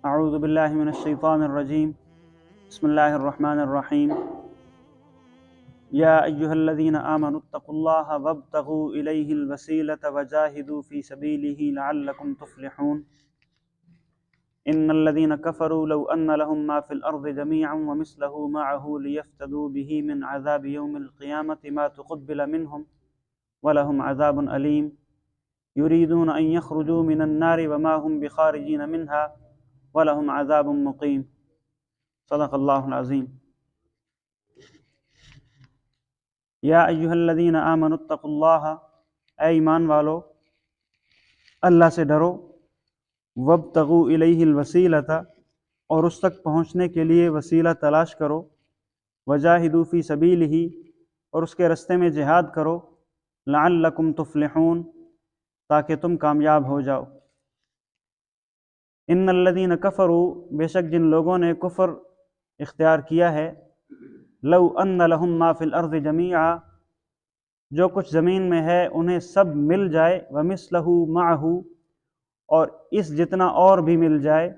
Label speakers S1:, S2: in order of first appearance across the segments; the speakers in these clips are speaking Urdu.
S1: اعوذ باللہ من الشیطان الرجیم بسم اللہ الرحمن الرحیم یا ایہا الذین آمنوا اتقوا اللہ وابتغوا الیہ الوسیلۃ وجاہدوا فی سبیلہ لعلکم تفلحون ان الذین کفروا لو ان لهم ما فی الارض جميعا ومثلہ معه لیفتدوا به من عذاب یوم القیامة ما تقبل منهم ولهم عذاب علیم یریدون ان یخرجوا من النار وما هم بخارجین منها وَلَهُمْ عَذَابٌ مُقِيمٌ صدق اللہ العظیم۔ یا ایہا الذین آمنوا اتقوا اللہ، اے ایمان والو اللہ سے ڈرو، وابتغوا الیہ الوسیلۃ، اور اس تک پہنچنے کے لیے وسیلہ تلاش کرو، وجاہدوا فی سبیلہ، اور اس کے رستے میں جہاد کرو، لعلکم تفلحون، تاکہ تم کامیاب ہو جاؤ۔ ان الذین کفروا، بے شک جن لوگوں نے کفر اختیار کیا ہے، لو ان لہم ما فی الارض جمیعا، جو کچھ زمین میں ہے انہیں سب مل جائے، ومثلہ معہ، اور اس جتنا اور بھی مل جائے،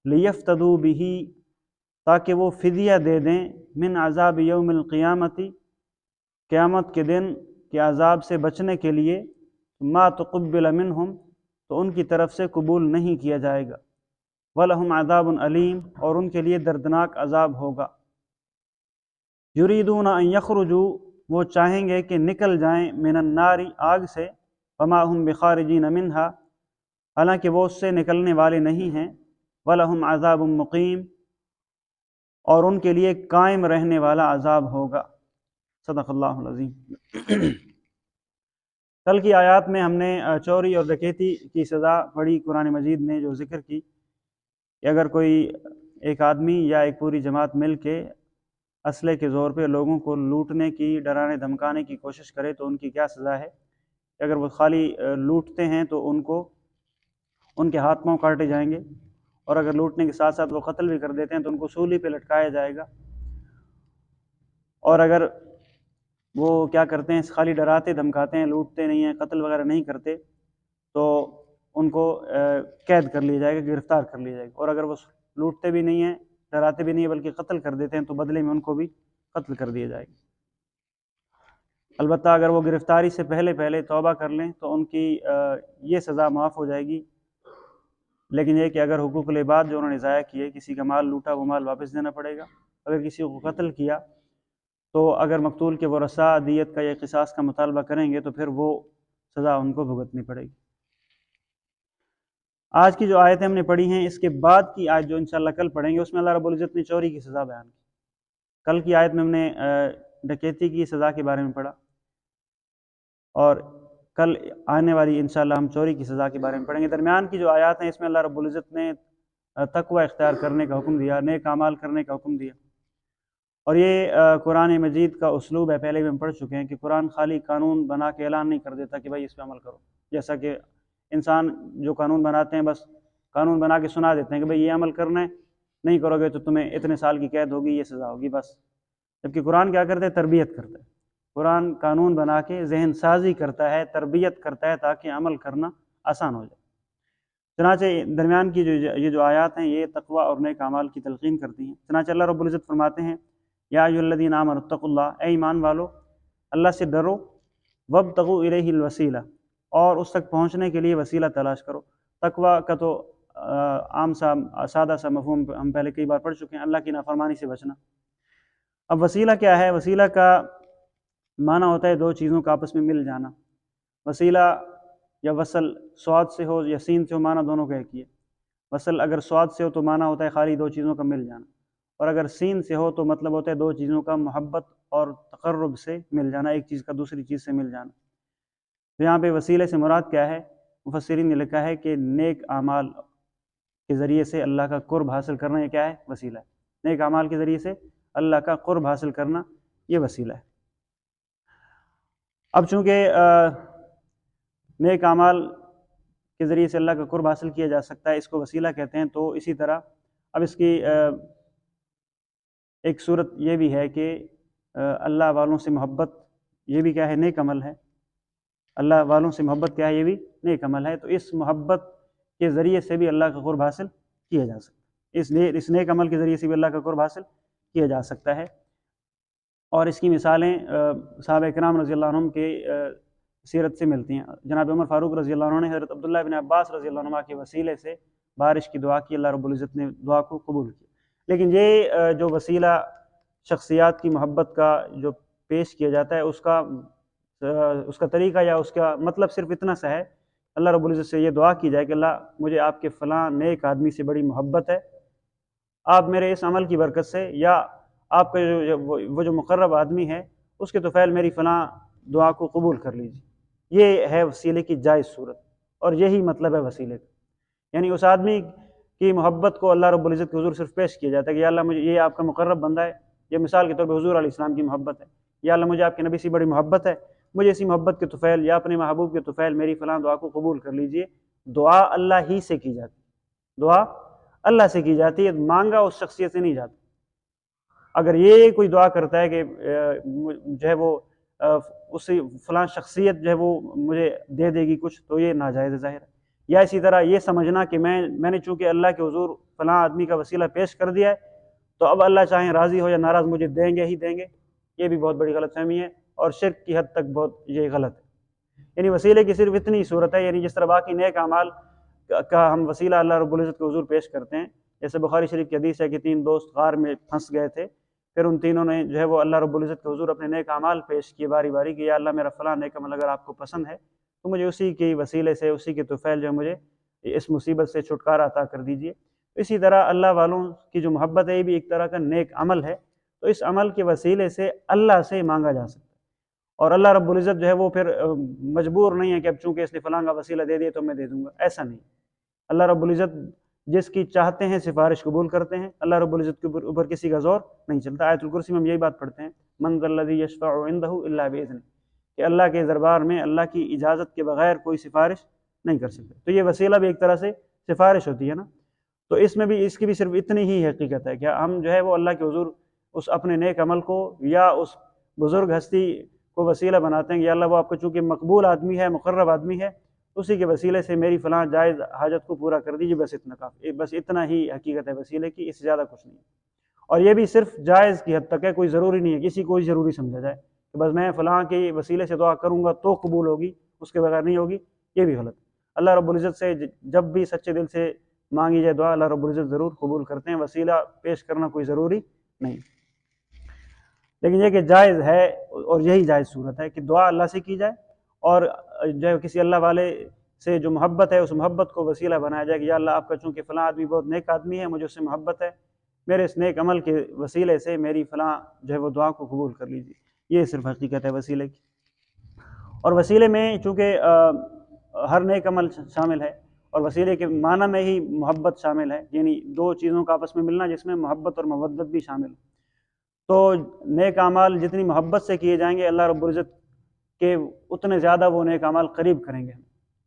S1: لیفتدوا بہ، تاکہ وہ فدیہ دے دیں، من عذاب یوم القیامۃ، قیامت کے دن کے عذاب سے بچنے کے لیے، ما تقبل منہم، تو ان کی طرف سے قبول نہیں کیا جائے گا، وَلَهُمْ عَذَابٌ عَلِيمٌ، اور ان کے لیے دردناک عذاب ہوگا۔ یریدون ان یخرجوا، وہ چاہیں گے کہ نکل جائیں، من النار، آگ سے، وما هم بخارجین منها، حالانکہ وہ اس سے نکلنے والے نہیں ہیں، وَلَهُمْ عَذَابٌ مُقِيمٌ، اور ان کے لیے قائم رہنے والا عذاب ہوگا۔ صدق اللہ العظیم۔ کل کی آیات میں ہم نے چوری اور ڈکیتی کی سزا پڑھی، قرآن مجید نے جو ذکر کی کہ اگر کوئی ایک آدمی یا ایک پوری جماعت مل کے اسلحے کے زور پہ لوگوں کو لوٹنے کی، ڈرانے دھمکانے کی کوشش کرے تو ان کی کیا سزا ہے۔ اگر وہ خالی لوٹتے ہیں تو ان کو ان کے ہاتھ پاؤں کاٹے جائیں گے، اور اگر لوٹنے کے ساتھ ساتھ وہ قتل بھی کر دیتے ہیں تو ان کو سولی پہ لٹکایا جائے گا، اور اگر وہ کیا کرتے ہیں، خالی ڈراتے دھمکاتے ہیں، لوٹتے نہیں ہیں، قتل وغیرہ نہیں کرتے، تو ان کو قید کر لیا جائے گا، گرفتار کر لیا جائے گا، اور اگر وہ لوٹتے بھی نہیں ہیں، ڈراتے بھی نہیں ہیں، بلکہ قتل کر دیتے ہیں تو بدلے میں ان کو بھی قتل کر دیا جائے گا۔ البتہ اگر وہ گرفتاری سے پہلے توبہ کر لیں تو ان کی یہ سزا معاف ہو جائے گی، لیکن یہ کہ اگر حقوق العباد جو انہوں نے ضائع کیے، کسی کا مال لوٹا، وہ مال واپس دینا پڑے گا۔ اگر کسی کو قتل کیا تو اگر مقتول کے ورثاء دیت کا یا قصاص کا مطالبہ کریں گے تو پھر وہ سزا ان کو بھگتنی پڑے گی۔ آج کی جو آیتیں ہم نے پڑھی ہیں، اس کے بعد کی آیت جو انشاءاللہ کل پڑھیں گے، اس میں اللہ رب العزت نے چوری کی سزا بیان کی۔ کل کی آیت میں ہم نے ڈکیتی کی سزا کے بارے میں پڑھا، اور کل آنے والی انشاءاللہ ہم چوری کی سزا کے بارے میں پڑھیں گے۔ درمیان کی جو آیات ہیں اس میں اللہ رب العزت نے تقوی اختیار کرنے کا حکم دیا، نیک اعمال کرنے کا حکم دیا، اور یہ قرآن مجید کا اسلوب ہے۔ پہلے بھی ہم پڑھ چکے ہیں کہ قرآن خالی قانون بنا کے اعلان نہیں کر دیتا کہ بھائی اس پہ عمل کرو، جیسا کہ انسان جو قانون بناتے ہیں بس قانون بنا کے سنا دیتے ہیں کہ بھئی یہ عمل کرنا ہے، نہیں کرو گے تو تمہیں اتنے سال کی قید ہوگی، یہ سزا ہوگی، بس۔ جبکہ قرآن کیا کرتا ہے؟ تربیت کرتا ہے۔ قرآن قانون بنا کے ذہن سازی کرتا ہے، تربیت کرتا ہے، تاکہ عمل کرنا آسان ہو جائے۔ چنانچہ درمیان کی یہ جو آیات ہیں یہ تقوی اور نیک اعمال کی تلقین کرتی ہیں۔ چنانچہ اللہ رب العزت فرماتے ہیں، یا ایھا الذین آمنوا اتقوا اللہ، اے ایمان والو اللہ سے ڈرو، وابتغوا الیہ الوسیلہ، اور اس تک پہنچنے کے لیے وسیلہ تلاش کرو۔ تقوی کا تو عام سا سادہ سا مفہوم ہم پہلے کئی بار پڑھ چکے ہیں، اللہ کی نافرمانی سے بچنا۔ اب وسیلہ کیا ہے؟ وسیلہ کا معنی ہوتا ہے دو چیزوں کا آپس میں مل جانا۔ وسیلہ یا وصل صاد سے ہو یا سین سے ہو، معنی دونوں کا ایک ہی ہے۔ وصل اگر صاد سے ہو تو معنی ہوتا ہے خالی دو چیزوں کا مل جانا، اور اگر سین سے ہو تو مطلب ہوتا ہے دو چیزوں کا محبت اور تقرب سے مل جانا، ایک چیز کا دوسری چیز سے مل جانا۔ تو یہاں پہ وسیلے سے مراد کیا ہے؟ مفسرین نے لکھا ہے کہ نیک اعمال کے ذریعے سے اللہ کا قرب حاصل کرنا، یہ کیا ہے؟ وسیلہ ہے۔ نیک اعمال کے ذریعے سے اللہ کا قرب حاصل کرنا یہ وسیلہ ہے۔ اب چونکہ نیک اعمال کے ذریعے سے اللہ کا قرب حاصل کیا جا سکتا ہے، اس کو وسیلہ کہتے ہیں، تو اسی طرح اب اس کی ایک صورت یہ بھی ہے کہ اللہ والوں سے محبت، یہ بھی کیا ہے؟ نیک عمل ہے۔ اللہ والوں سے محبت کیا ہے؟ یہ بھی نیک عمل ہے۔ تو اس محبت کے ذریعے سے بھی اللہ کا قرب حاصل کیا جا سکتا ہے۔ اس نیک عمل کے ذریعے سے بھی اللہ کا قرب حاصل کیا جا سکتا ہے۔ اور اس کی مثالیں صحابہ کرام رضی اللہ عنہم کے سیرت سے ملتی ہیں۔ جناب عمر فاروق رضی اللہ عنہ نے حضرت عبداللہ بن عباس رضی اللہ عنہ کے وسیلے سے بارش کی دعا کی، اللہ رب العزت نے دعا کو قبول کیا۔ لیکن یہ جو وسیلہ شخصیات کی محبت کا جو پیش کیا جاتا ہے، اس کا طریقہ یا اس کا مطلب صرف اتنا سا ہے، اللہ رب العزت سے یہ دعا کی جائے کہ اللہ مجھے آپ کے فلاں نیک آدمی سے بڑی محبت ہے، آپ میرے اس عمل کی برکت سے یا آپ کا وہ جو مقرب آدمی ہے اس کے طفیل میری فلاں دعا کو قبول کر لیجیے۔ یہ ہے وسیلے کی جائز صورت، اور یہی مطلب ہے وسیلے کا، یعنی اس آدمی کی محبت کو اللہ رب العزت کے حضور صرف پیش کیا جاتا ہے کہ یا اللہ مجھے یہ آپ کا مقرب بندہ ہے، یہ مثال کے طور پہ حضور علیہ السلام کی محبت ہے، یا اللہ مجھے آپ کے نبی سے بڑی محبت ہے، مجھے اسی محبت کے طفیل یا اپنے محبوب کے طفیل میری فلاں دعا کو قبول کر لیجیے۔ دعا اللہ ہی سے کی جاتی، دعا اللہ سے کی جاتی ہے، مانگا اس شخصیت سے نہیں جاتا۔ اگر یہ کوئی دعا کرتا ہے کہ جو ہے وہ اسی فلاں شخصیت جو ہے وہ مجھے دے دے گی کچھ، تو یہ ناجائز ظاہر ہے۔ یا اسی طرح یہ سمجھنا کہ میں نے چونکہ اللہ کے حضور فلاں آدمی کا وسیلہ پیش کر دیا ہے تو اب اللہ چاہیں راضی ہو یا ناراض مجھے دیں گے ہی دیں گے، یہ بھی بہت بڑی غلط فہمی ہے، اور شرک کی حد تک بہت یہ غلط ہے۔ یعنی وسیلے کی صرف اتنی صورت ہے، یعنی جس طرح باقی نیک اعمال کا ہم وسیلہ اللہ رب العزت کے حضور پیش کرتے ہیں، جیسے بخاری شریف کی حدیث ہے کہ 3 دوست غار میں پھنس گئے تھے، پھر ان تینوں نے جو ہے وہ اللہ رب العزت کے حضور اپنے نیک اعمال پیش کیے باری باری کہ یا اللہ میرا فلاں نیک عمل اگر آپ کو پسند ہے تو مجھے اسی کے وسیلے سے، اسی کے طفیل جو ہے مجھے اس مصیبت سے چھٹکارا عطا کر دیجیے۔ اسی طرح اللہ والوں کی جو محبت ہے یہ بھی ایک طرح کا نیک عمل ہے، تو اس عمل کے وسیلے سے اللہ سے مانگا جا سکتا ہے، اور اللہ رب العزت جو ہے وہ پھر مجبور نہیں ہے کہ اب چونکہ اس نے فلاں کا وسیلہ دے دیا تو میں دے دوں گا، ایسا نہیں۔ اللہ رب العزت جس کی چاہتے ہیں سفارش قبول کرتے ہیں، اللہ رب العزت کے اوپر کسی کا زور نہیں چلتا۔ آیت الکرسی میں ہم یہی بات پڑھتے ہیں، من ذا الذی یشفع عندہ الا باذنہ، کہ اللہ کے دربار میں اللہ کی اجازت کے بغیر کوئی سفارش نہیں کر سکتے۔ تو یہ وسیلہ بھی ایک طرح سے سفارش ہوتی ہے نا، تو اس میں بھی اس کی بھی صرف اتنی ہی حقیقت ہے کہ ہم جو ہے وہ اللہ کے حضور اس اپنے نیک عمل کو یا اس بزرگ ہستی کو وسیلہ بناتے ہیں کہ یا اللہ وہ آپ کو چونکہ مقبول آدمی ہے، مقرب آدمی ہے، اسی کے وسیلے سے میری فلاں جائز حاجت کو پورا کر دیجیے، بس اتنا کافی، بس اتنا ہی حقیقت ہے وسیلے کی، اس سے زیادہ کچھ نہیں۔ اور یہ بھی صرف جائز کی حد تک ہے، کوئی ضروری نہیں ہے کسی کو ضروری سمجھا جائے کہ بس میں فلاں کے وسیلے سے دعا کروں گا تو قبول ہوگی، اس کے بغیر نہیں ہوگی، یہ بھی غلط ہے۔ اللہ رب العزت سے جب بھی سچے دل سے مانگی جائے دعا، اللہ رب العزت ضرور قبول کرتے ہیں، وسیلہ پیش کرنا کوئی ضروری نہیں۔ لیکن یہ کہ جائز ہے، اور یہی جائز صورت ہے کہ دعا اللہ سے کی جائے، اور جو کسی اللہ والے سے جو محبت ہے اس محبت کو وسیلہ بنایا جائے کہ یا اللہ آپ کا چونکہ فلاں آدمی بہت نیک آدمی ہے، مجھے اس سے محبت ہے، میرے اس نیک عمل کے وسیلے سے میری فلاں جو ہے وہ دعا کو قبول کر لیجیے۔ یہ صرف حقیقت ہے وسیلے کی۔ اور وسیلے میں چونکہ ہر نیک عمل شامل ہے، اور وسیلے کے معنی میں ہی محبت شامل ہے، یعنی دو چیزوں کا آپس میں ملنا جس میں محبت اور مودت بھی شامل ہے، تو نیک اعمال جتنی محبت سے کیے جائیں گے اللہ رب العزت کے اتنے زیادہ وہ نیک اعمال قریب کریں گے۔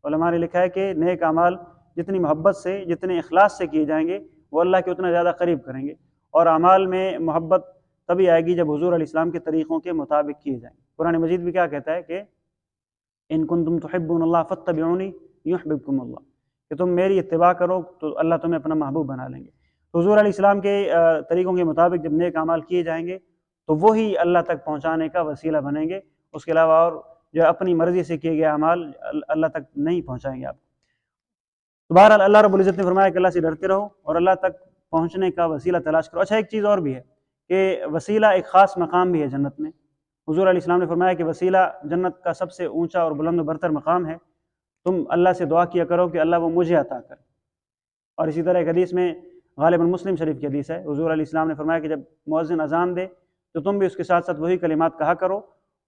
S1: علماء نے لکھا ہے کہ نیک اعمال جتنی محبت سے، جتنے اخلاص سے کیے جائیں گے وہ اللہ کے اتنا زیادہ قریب کریں گے، اور اعمال میں محبت تبھی آئے گی جب حضور علیہ السلام کے طریقوں کے مطابق کیے جائیں۔ قرآن مجید بھی کیا کہتا ہے کہ ان کنتم تحبون اللہ فاتبعونی یحببکم اللہ، کہ تم میری اتباع کرو تو اللہ تمہیں اپنا محبوب بنا لیں گے۔ حضور علیہ السلام کے طریقوں کے مطابق جب نیک اعمال کیے جائیں گے تو وہی اللہ تک پہنچانے کا وسیلہ بنیں گے، اس کے علاوہ اور جو اپنی مرضی سے کیے گئے اعمال اللہ تک نہیں پہنچائیں گے آپ کو۔ بہرحال اللہ رب العزت نے فرمایا کہ اللہ سے ڈرتے رہو اور اللہ تک پہنچنے کا وسیلہ تلاش کرو۔ اچھا ایک چیز اور بھی ہے کہ وسیلہ ایک خاص مقام بھی ہے جنت میں۔ حضور علیہ السلام نے فرمایا کہ وسیلہ جنت کا سب سے اونچا اور بلند و برتر مقام ہے، تم اللہ سے دعا کیا کرو کہ اللہ وہ مجھے عطا کرے۔ اور اسی طرح ایک حدیث میں غالباً مسلم شریف کی حدیث ہے، حضور علیہ السلام نے فرمایا کہ جب مؤذن اذان دے تو تم بھی اس کے ساتھ ساتھ وہی کلمات کہا کرو،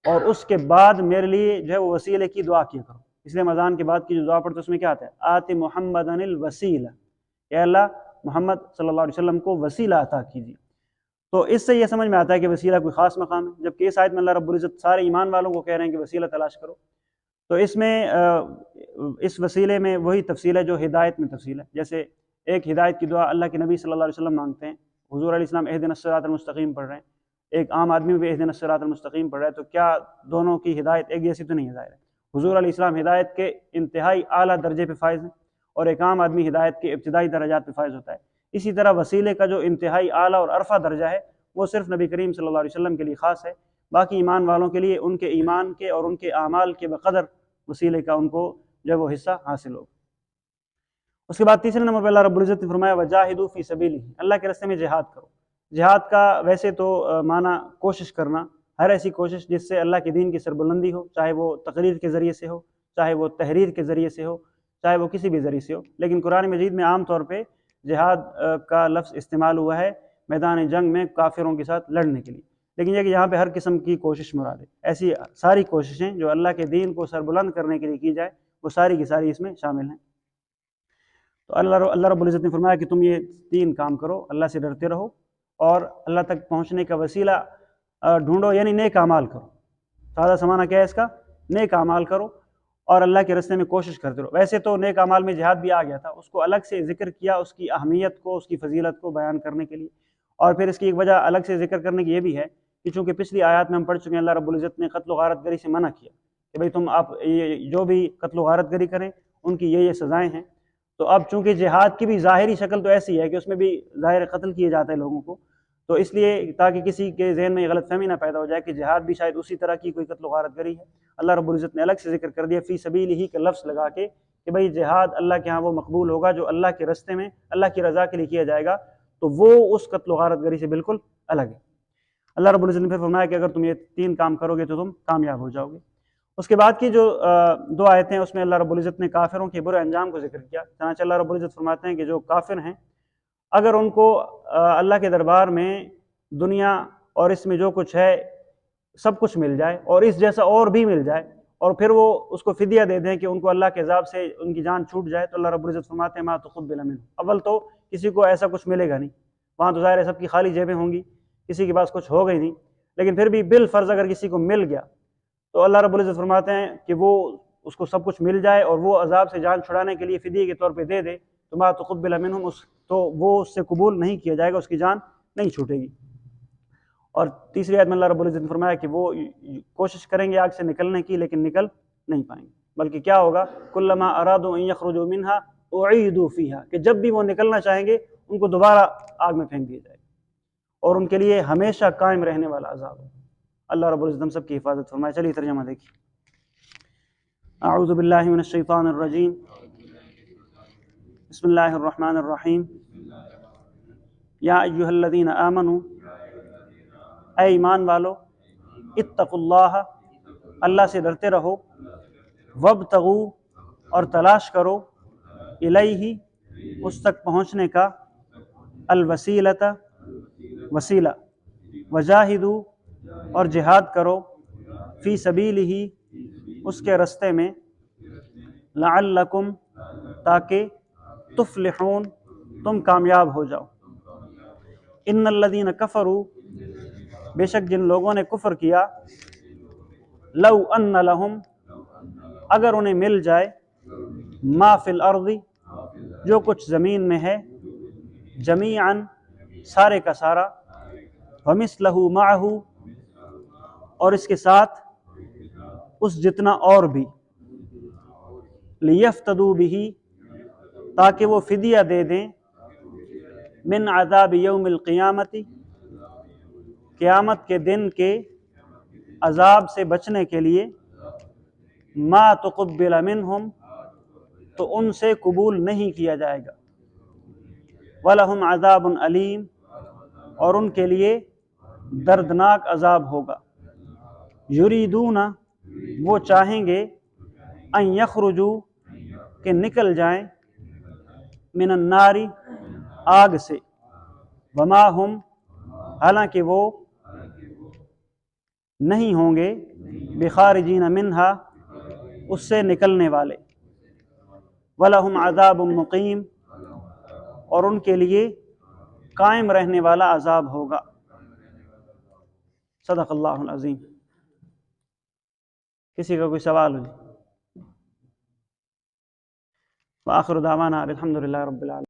S1: اور اس کے بعد میرے لیے جو ہے وہ وسیلے کی دعا کیا کرو۔ اس لیے اذان کے بعد کی جو دعا پڑھتے اس میں کیا آتا ہے؟ آت محمدن الوسیلہ، اے اللہ محمد صلی اللہ علیہ وسلم کو وسیلہ عطا کیجیے۔ تو اس سے یہ سمجھ میں آتا ہے کہ وسیلہ کوئی خاص مقام ہے، جبکہ اس آیت میں اللہ رب العزت سارے ایمان والوں کو کہہ رہے ہیں کہ وسیلہ تلاش کرو۔ تو اس میں اس وسیلے میں وہی تفصیل ہے جو ہدایت میں تفصیل ہے، جیسے ایک ہدایت کی دعا اللہ کے نبی صلی اللہ علیہ وسلم مانگتے ہیں، حضور علیہ السلام اہدنا الصراط المستقیم پڑھ رہے ہیں، ایک عام آدمی بھی اہدنا الصراط المستقیم پڑھ رہا ہے، تو کیا دونوں کی ہدایت ایک جیسی تو نہیں ہے؟ ظاہر ہے حضور علیہ السلام ہدایت کے انتہائی اعلیٰ درجے پہ فائز ہیں، اور ایک عام آدمی ہدایت کے ابتدائی درجات پہ فائز ہوتا ہے۔ اسی طرح وسیلے کا جو انتہائی اعلیٰ اور عرفہ درجہ ہے وہ صرف نبی کریم صلی اللہ علیہ وسلم کے لیے خاص ہے، باقی ایمان والوں کے لیے ان کے ایمان کے اور ان کے اعمال کے بقدر وسیلے کا ان کو جو وہ حصہ حاصل ہو۔ اس کے بعد تیسرے نمبر پہ اللہ رب العزت نے فرمایا وجاہدوا فی سبیلہ، اللہ کے راستے میں جہاد کرو۔ جہاد کا ویسے تو معنی کوشش کرنا، ہر ایسی کوشش جس سے اللہ کے دین کی سربلندی ہو، چاہے وہ تقریر کے ذریعے سے ہو، چاہے وہ تحریر کے ذریعے سے ہو، چاہے وہ کسی بھی ذریعے سے ہو، لیکن قرآن مجید میں عام طور پہ جہاد کا لفظ استعمال ہوا ہے میدان جنگ میں کافروں کے ساتھ لڑنے کے لیے، لیکن یہ کہ یہاں پہ ہر قسم کی کوشش مراد ہے، ایسی ساری کوششیں جو اللہ کے دین کو سربلند کرنے کے لیے کی جائے وہ ساری کی ساری اس میں شامل ہیں۔ تو اللہ رب العزت نے فرمایا کہ تم یہ 3 کام کرو، اللہ سے ڈرتے رہو اور اللہ تک پہنچنے کا وسیلہ ڈھونڈو، یعنی نیک اعمال کرو۔ سادہ سمانہ کیا ہے اس کا؟ نیک اعمال کرو اور اللہ کے راستے میں کوشش کرتے رہو۔ ویسے تو نیک اعمال میں جہاد بھی آ گیا تھا، اس کو الگ سے ذکر کیا، اس کی اہمیت کو، اس کی فضیلت کو بیان کرنے کے لیے، اور پھر اس کی ایک وجہ الگ سے ذکر کرنے کی یہ بھی ہے کہ چونکہ پچھلی آیات میں ہم پڑھ چکے ہیں اللہ رب العزت نے قتل و غارت گری سے منع کیا کہ بھئی تم آپ جو بھی قتل و غارت گری کریں ان کی یہ سزائیں ہیں۔ تو اب چونکہ جہاد کی بھی ظاہری شکل تو ایسی ہے کہ اس میں بھی ظاہر قتل کیے جاتے ہیں لوگوں کو، تو اس لیے تاکہ کسی کے ذہن میں غلط فہمی نہ پیدا ہو جائے کہ جہاد بھی شاید اسی طرح کی کوئی قتل و غارت گری ہے، اللہ رب العزت نے الگ سے ذکر کر دیا فی سبیلہ کا لفظ لگا کے کہ بھئی جہاد اللہ کے ہاں وہ مقبول ہوگا جو اللہ کے راستے میں اللہ کی رضا کے لیے کیا جائے گا، تو وہ اس قتل و غارت گری سے بالکل الگ ہے۔ اللہ رب العزت نے پھر فرمایا کہ اگر تم یہ 3 کام کرو گے تو تم کامیاب ہو جاؤ گے۔ اس کے بعد کی جو 2 آیتیں اس میں اللہ رب العزت نے کافروں کے برے انجام کو ذکر کیا، چنانچہ اللہ رب العزت فرماتے ہیں کہ جو کافر ہیں اگر ان کو اللہ کے دربار میں دنیا اور اس میں جو کچھ ہے سب کچھ مل جائے اور اس جیسا اور بھی مل جائے اور پھر وہ اس کو فدیہ دے دیں کہ ان کو اللہ کے عذاب سے ان کی جان چھوٹ جائے، تو اللہ رب العزت فرماتے ہیں ما تقبل منہ، اول تو کسی کو ایسا کچھ ملے گا نہیں، وہاں تو ظاہر ہے سب کی خالی جیبیں ہوں گی، کسی کے پاس کچھ ہوگا ہی نہیں، لیکن پھر بھی بالفرض اگر کسی کو مل گیا تو اللہ رب العزت فرماتے ہیں کہ وہ اس کو سب کچھ مل جائے اور وہ عذاب سے جان چھڑانے کے لیے فدیے کے طور پہ دے دے تو ما تقبل منہم، تو وہ اس سے قبول نہیں کیا جائے گا، اس کی جان نہیں چھوٹے گی۔ اور تیسری آیت میں اللہ رب العزت نے فرمایا کہ وہ کوشش کریں گے آگ سے نکلنے کی لیکن نکل نہیں پائیں گے، بلکہ کیا ہوگا کلما ارادوا ان یخرجوا منها اعیدوا فیہا، کہ جب بھی وہ نکلنا چاہیں گے ان کو دوبارہ آگ میں پھینک دیا جائے گا اور ان کے لیے ہمیشہ قائم رہنے والا عذاب ہے۔ اللہ رب العزت ہم سب کی حفاظت فرمائے۔ چلیے ترجمہ دیکھیے۔ اعوذ باللہ من الشیطان الرجیم، بسم اللہ الرحمن الرحیم، یا ایھا الذین آمنوا، اے ایمان والو، اتقوا اللہ، اللہ سے ڈرتے رہو، وابتغوا، اور تلاش کرو، الیہ، اس تک پہنچنے کا، الوسیلۃ، وسیلہ، وجاہدوا، اور جہاد کرو، فی سبیلہ، اس کے رستے میں، لعلکم، تاکہ تفلحون، تم کامیاب ہو جاؤ۔ ان الذین کفروا، بے شک جن لوگوں نے کفر کیا، لو ان لہم، اگر انہیں مل جائے، ما فی الارض، جو کچھ زمین میں ہے، جمیعاً، سارے کا سارا، ومثلہ معہ، اور اس کے ساتھ اس جتنا اور بھی، لیفتدوا بہ، تاکہ وہ فدیہ دے دیں، من عذاب یوم القیامت، قیامت کے دن کے عذاب سے بچنے کے لیے، ما تقبل منہم، تو ان سے قبول نہیں کیا جائے گا، وَلَهُمْ عَذَابٌ علیم، اور ان کے لیے دردناک عذاب ہوگا۔ یریدون، وہ چاہیں گے، ان یخرجوا، کہ نکل جائیں، من النار، آگ سے، وما ہم، حالانکہ وہ نہیں ہوں گے، بخارجین منہا، اس سے نکلنے والے، وَلَهُمْ عَذَابٌ مُقِيمٌ، اور ان کے لیے قائم رہنے والا عذاب ہوگا۔ صدق اللہ العظیم۔ کسی کا کوئی سوال ہو؟ وآخر دعوانا الحمدللہ رب العالمین۔